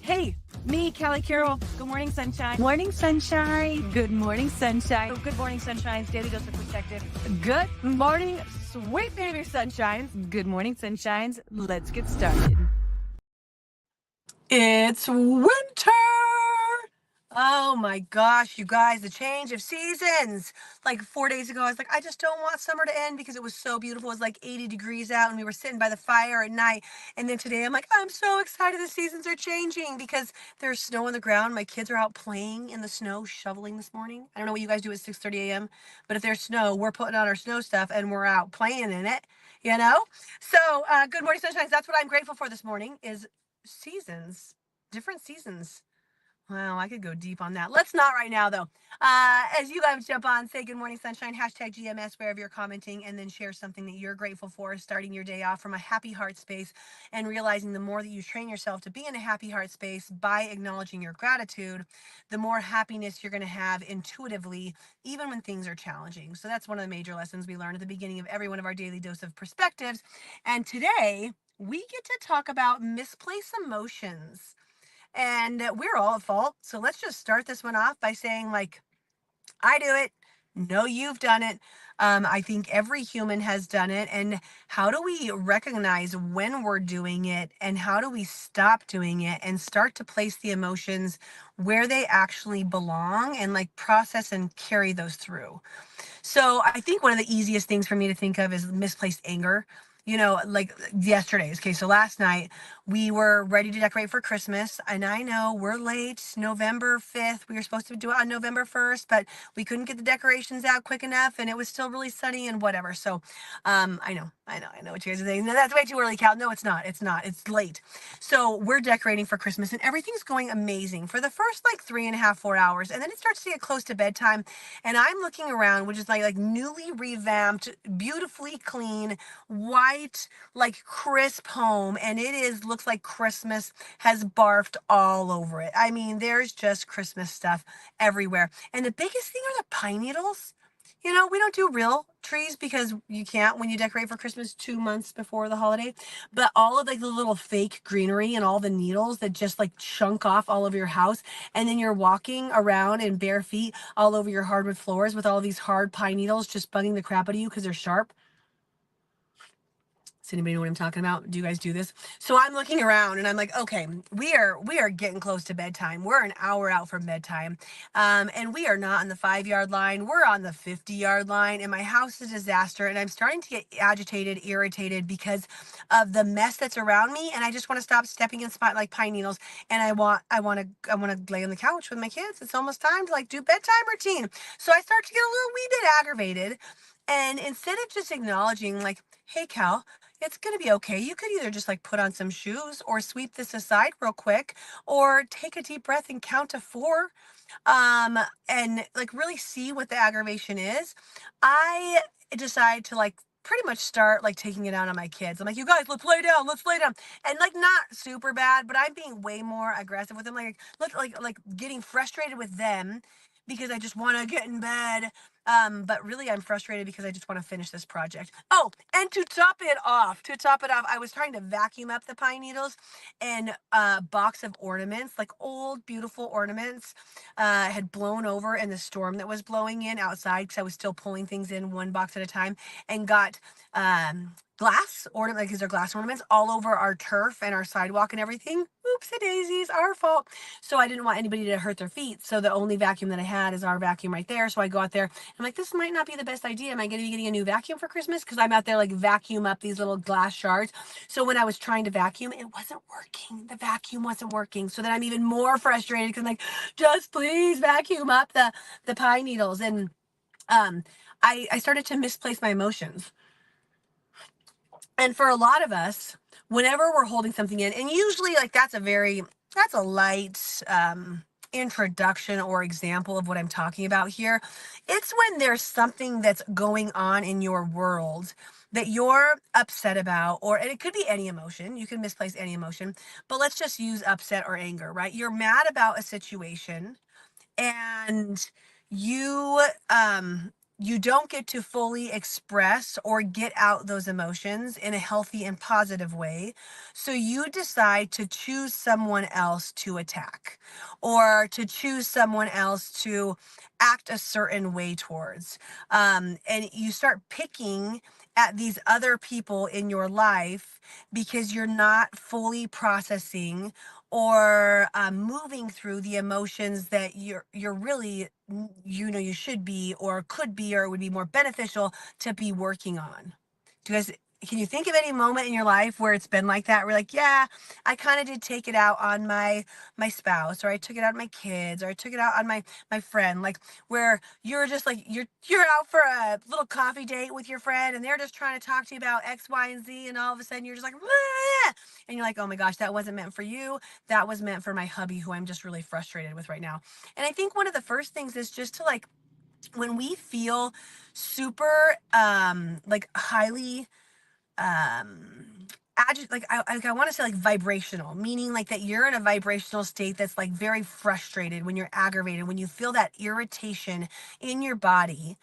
Hey, me, Callie Carroll. Good morning, sunshine. Morning, sunshine. Good morning, sunshine. Oh, good morning, sunshines. Daily dose of perspective. Good morning, sweet baby sunshines. Good morning, sunshines. Let's get started. It's winter. Oh my gosh, you guys, the change of seasons. Like 4 days ago, I was like, I just don't want summer to end because it was so beautiful. It was like 80 degrees out and we were sitting by the fire at night. And then today I'm like, I'm so excited the seasons are changing because there's snow on the ground. My kids are out playing in the snow, shoveling this morning. I don't know what you guys do at 6:30 a.m., but if there's snow, we're putting on our snow stuff and we're out playing in it, you know? So, good morning, sunshines. That's what I'm grateful for this morning is seasons, different seasons. Wow, I could go deep on that. Let's not right now, though. As you guys jump on, say good morning, sunshine, hashtag GMS, wherever you're commenting, and then share something that you're grateful for, starting your day off from a happy heart space and realizing the more that you train yourself to be in a happy heart space by acknowledging your gratitude, the more happiness you're going to have intuitively, even when things are challenging. So that's one of the major lessons we learn at the beginning of every one of our daily dose of perspectives. And today, we get to talk about misplaced emotions. And we're all at fault. So let's just start this one off by saying, like, I do it. No, you've done it. I think every human has done it. And how do we recognize when we're doing it? And how do we stop doing it and start to place the emotions where they actually belong and like process and carry those through? So I think one of the easiest things for me to think of is misplaced anger. Like yesterday's case. So last night we were ready to decorate for Christmas, and I know we're late, November 5th. We were supposed to do it on November 1st, but we couldn't get the decorations out quick enough, and it was still really sunny and whatever. So, I know what you guys are saying. No, that's way too early, Cal. No, it's not. It's not. It's late. So we're decorating for Christmas, and everything's going amazing for the first like 3.5, 4 hours, and then it starts to get close to bedtime, and I'm looking around, which is like newly revamped, beautifully clean, white, like crisp home, and looks like Christmas has barfed all over it. I mean, there's just Christmas stuff everywhere. And the biggest thing are the pine needles. We don't do real trees because you can't when you decorate for Christmas 2 months before the holiday. But all of like the little fake greenery and all the needles that just like chunk off all over your house, and then you're walking around in bare feet all over your hardwood floors with all these hard pine needles just bugging the crap out of you because they're sharp. Does anybody know what I'm talking about? Do you guys do this? So I'm looking around and I'm like, okay, we are getting close to bedtime. We're an hour out from bedtime. And we are not on the 5 yard line. We're on the 50 yard line. And my house is a disaster. And I'm starting to get agitated, irritated because of the mess that's around me. And I just want to stop stepping in spot like pine needles. And I want to lay on the couch with my kids. It's almost time to like do bedtime routine. So I start to get a little wee bit aggravated. And instead of just acknowledging like, hey, Cal, it's going to be okay. You could either just like put on some shoes or sweep this aside real quick or take a deep breath and count to four, and like really see what the aggravation is. I decide to like pretty much start like taking it out on my kids. I'm like, you guys, let's lay down, let's lay down. And like not super bad, but I'm being way more aggressive with them. Like getting frustrated with them because I just want to get in bed. But really I'm frustrated because I just want to finish this project. Oh, and to top it off, I was trying to vacuum up the pine needles, and a box of ornaments, like old, beautiful ornaments, had blown over in the storm that was blowing in outside because I was still pulling things in one box at a time, and got glass ornament, like these are glass ornaments all over our turf and our sidewalk and everything. Oopsie daisies, our fault. So I didn't want anybody to hurt their feet. So the only vacuum that I had is our vacuum right there. So I go out there. I'm like, this might not be the best idea. Am I going to be getting a new vacuum for Christmas? Because I'm out there like vacuum up these little glass shards. So when I was trying to vacuum, it wasn't working. The vacuum wasn't working. So then I'm even more frustrated because I'm like, just please vacuum up the pine needles. And I started to misplace my emotions. And for a lot of us, whenever we're holding something in, and usually like that's a light introduction or example of what I'm talking about here. It's when there's something that's going on in your world that you're upset about, and it could be any emotion. You can misplace any emotion, but let's just use upset or anger, right? You're mad about a situation, and you you don't get to fully express or get out those emotions in a healthy and positive way. So you decide to choose someone else to attack, or to choose someone else to act a certain way towards. And you start picking at these other people in your life because you're not fully processing or moving through the emotions that you're really, you should be or could be or would be more beneficial to be working on. Do you guys, can you think of any moment in your life where it's been like that? Where like, yeah, I kind of did take it out on my spouse, or I took it out on my kids, or I took it out on my friend, like where you're just like you're out for a little coffee date with your friend and they're just trying to talk to you about X, Y, and Z, and all of a sudden you're just like, "Bleh," and you're like, oh my gosh, that wasn't meant for you. That was meant for my hubby, who I'm just really frustrated with right now. And I think one of the first things is just to like, when we feel super like highly like I want to say like vibrational, meaning like that you're in a vibrational state that's like very frustrated, when you're aggravated, when you feel that irritation in your body,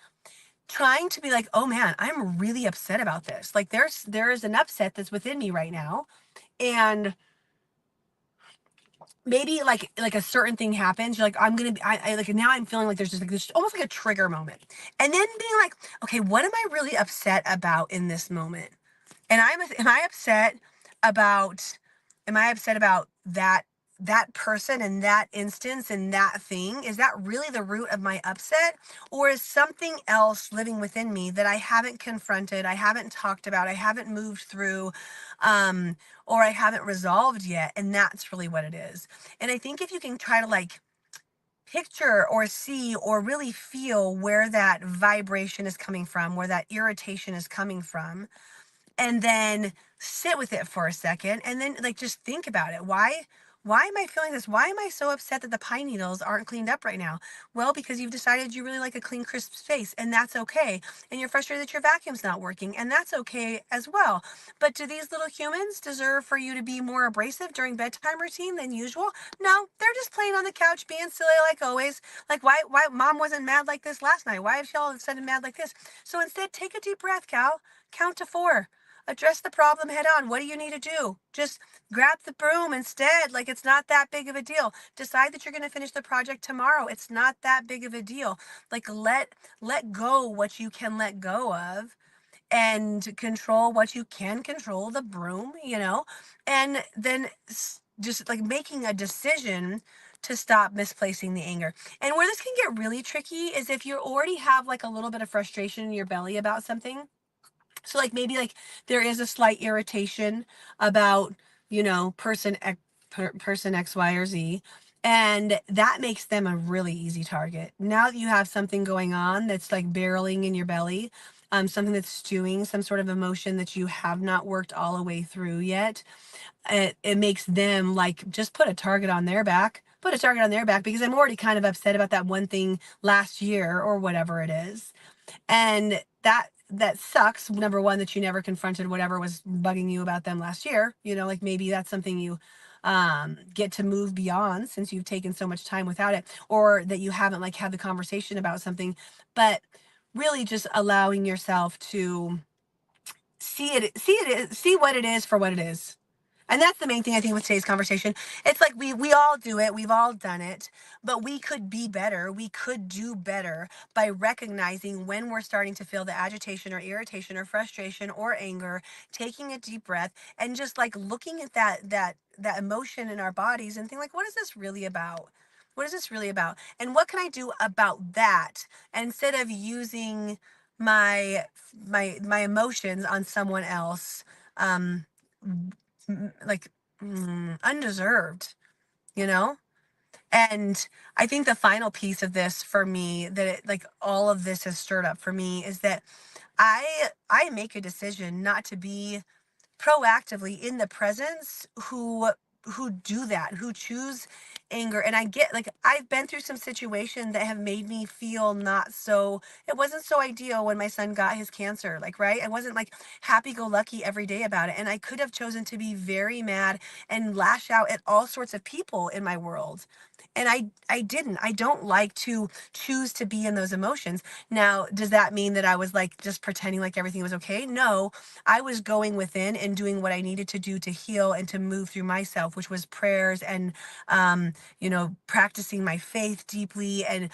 trying to be like, oh man, I'm really upset about this. Like there is an upset that's within me right now. And maybe like a certain thing happens, you're like, I'm gonna be, I like, now I'm feeling like there's just like this almost like a trigger moment, and then being like, okay, what am I really upset about in this moment? And am I upset about, that person and that instance and that thing? Is that really the root of my upset? Or is something else living within me that I haven't confronted, I haven't talked about, I haven't moved through, or I haven't resolved yet? And that's really what it is. And I think if you can try to like picture or see or really feel where that vibration is coming from, where that irritation is coming from, and then sit with it for a second, and then like just think about it. Why am I feeling this? Why am I so upset that the pine needles aren't cleaned up right now? Well, because you've decided you really like a clean, crisp space, and that's okay. And you're frustrated that your vacuum's not working, and that's okay as well. But do these little humans deserve for you to be more abrasive during bedtime routine than usual? No, they're just playing on the couch being silly like always. Like why mom wasn't mad like this last night? Why is she all of a sudden mad like this? So instead, take a deep breath, Cal. Count to 4. Address the problem head on. What do you need to do? Just grab the broom instead. Like, it's not that big of a deal. Decide that you're going to finish the project tomorrow. It's not that big of a deal. Like, let go what you can let go of, and control what you can control, the broom, and then just like making a decision to stop misplacing the anger. And where this can get really tricky is if you already have like a little bit of frustration in your belly about something. So like maybe like there is a slight irritation about, person X, Y, or Z. And that makes them a really easy target. Now that you have something going on that's like barreling in your belly, something that's stewing, some sort of emotion that you have not worked all the way through yet, it makes them like just put a target on their back. Put a target on their back because I'm already kind of upset about that one thing last year or whatever it is. And that sucks. Number one, that you never confronted whatever was bugging you about them last year. Like maybe that's something you get to move beyond, since you've taken so much time without it, or that you haven't like had the conversation about something. But really just allowing yourself to see what it is for what it is. And that's the main thing I think with today's conversation. It's like we all do it. We've all done it, but we could be better. We could do better by recognizing when we're starting to feel the agitation or irritation or frustration or anger, taking a deep breath, and just like looking at that emotion in our bodies and think like, what is this really about? What is this really about? And what can I do about that, instead of using my my emotions on someone else, um like, undeserved, you know? And I think the final piece of this for me, that it, like all of this has stirred up for me, is that I make a decision not to be proactively in the presence who do that, who choose anger. And I get, like, I've been through some situations that have made me feel not so, it wasn't so ideal when my son got his cancer, like, right? I wasn't like happy go lucky every day about it. And I could have chosen to be very mad and lash out at all sorts of people in my world. And I didn't. I don't like to choose to be in those emotions. Now, does that mean that I was like just pretending like everything was okay? No, I was going within and doing what I needed to do to heal and to move through myself, which was prayers and, practicing my faith deeply and,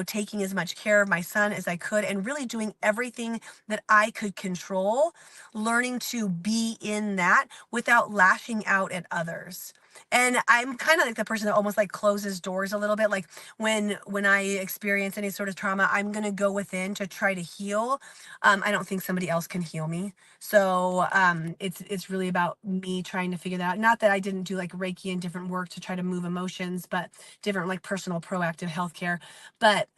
taking as much care of my son as I could and really doing everything that I could control, learning to be in that without lashing out at others. And I'm kind of like the person that almost like closes doors a little bit. Like when I experience any sort of trauma, I'm gonna go within to try to heal. I don't think somebody else can heal me. So it's really about me trying to figure that out. Not that I didn't do like Reiki and different work to try to move emotions, but different like personal proactive healthcare. But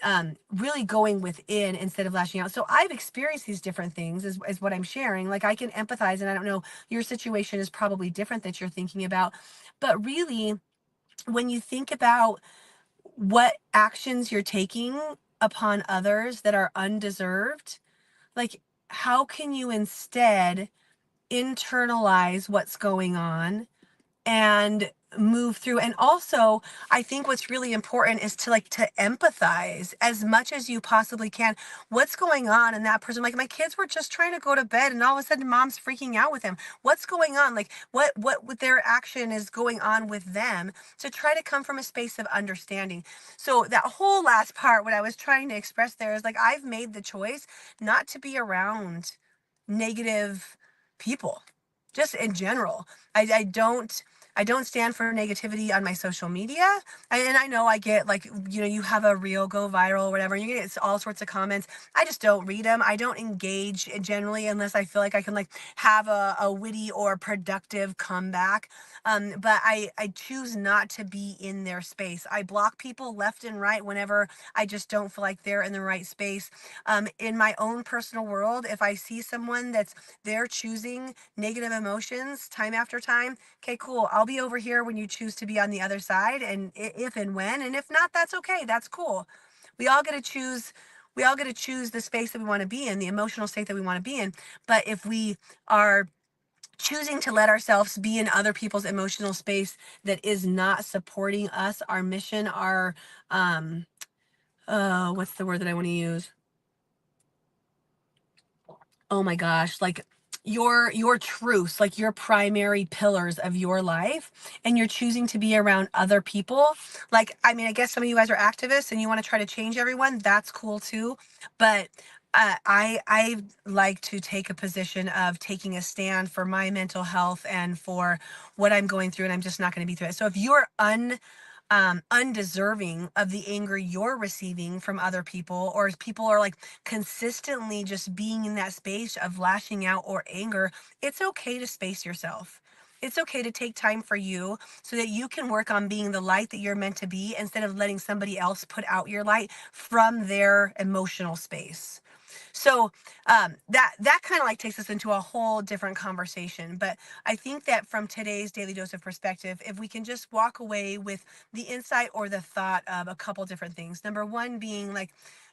really going within instead of lashing out. So I've experienced these different things is what I'm sharing. Like I can empathize, and I don't know, your situation is probably different that you're thinking about. But really, when you think about what actions you're taking upon others that are undeserved, like how can you instead internalize what's going on and move through? And also, I think what's really important is to like to empathize as much as you possibly can. What's going on in that person? Like my kids were just trying to go to bed and all of a sudden mom's freaking out with him. What's going on? Like what with their action is going on with them, to try to come from a space of understanding. So that whole last part, what I was trying to express there is like I've made the choice not to be around negative people, just in general. I don't stand for negativity on my social media. And I know I get like, you have a reel go viral or whatever, and you get all sorts of comments. I just don't read them. I don't engage generally unless I feel like I can like have a witty or productive comeback. But I choose not to be in their space. I block people left and right whenever I just don't feel like they're in the right space. In my own personal world, if I see someone that's they're choosing negative emotions time after time, okay, cool. I'll be over here when you choose to be on the other side, and if and when, and if not, that's okay. That's cool. We all get to choose. We all get to choose the space that we want to be in, the emotional state that we want to be in. But if we are choosing to let ourselves be in other people's emotional space that is not supporting us, our mission, our what's the word that I want to use? Oh my gosh, like your truths, like your primary pillars of your life, and you're choosing to be around other people. Like, I mean, I guess some of you guys are activists and you want to try to change everyone. That's cool too. But I like to take a position of taking a stand for my mental health and for what I'm going through, and I'm just not going to be through it. So if you're undeserving of the anger you're receiving from other people, or if people are like consistently just being in that space of lashing out or anger, it's okay to space yourself. It's okay to take time for you so that you can work on being the light that you're meant to be instead of letting somebody else put out your light from their emotional space. So that kind of like takes us into a whole different conversation. But I think that from today's daily dose of perspective, if we can just walk away with the insight or the thought of a couple different things. Number one being like,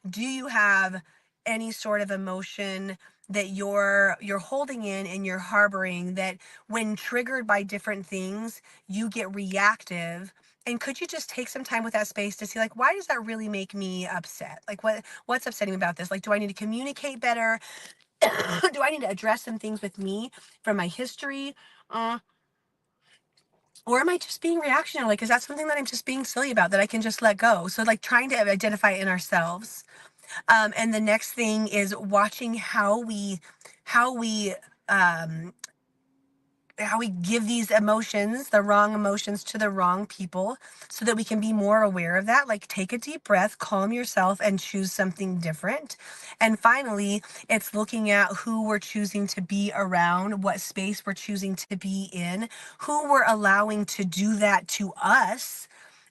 do you have any sort of emotion that you're holding in and you're harboring, that when triggered by different things you get reactive? And could you just take some time with that space to see like, why does that really make me upset? Like what's upsetting me about this? Like, do I need to communicate better? Do I need to address some things with me from my history? uh, or am I just being reactionary? Like, is that something that I'm just being silly about that I can just let go? So like trying to identify it in ourselves. And the next thing is watching how we um, how we give these emotions, the wrong emotions, to the wrong people, so that we can be more aware of that. Like, take a deep breath, calm yourself, and choose something different. And finally, it's looking at who we're choosing to be around, what space we're choosing to be in, who we're allowing to do that to us,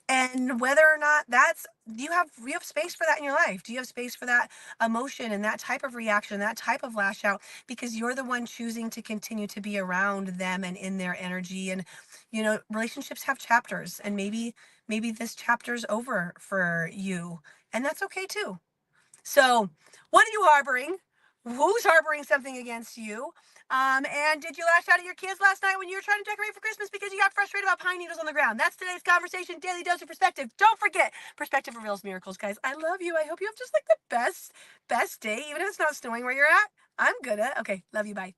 And whether or not that's, you have space for that in your life. Do you have space for that emotion and that type of reaction, that type of lash out, because you're the one choosing to continue to be around them and in their energy. And relationships have chapters, and maybe this chapter's over for you, and that's okay too. So, what are you harboring? Who's harboring something against you? And did you lash out at your kids last night when you were trying to decorate for Christmas because you got frustrated about pine needles on the ground? That's today's conversation. Daily dose of perspective. Don't forget, perspective reveals miracles, guys. I love you. I hope you have just like the best day, even if it's not snowing where you're at. I'm gonna. Okay, love you. Bye.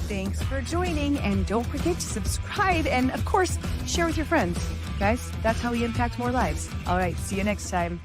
Thanks for joining, and don't forget to subscribe and, of course, share with your friends. Guys, that's how we impact more lives. All right, see you next time.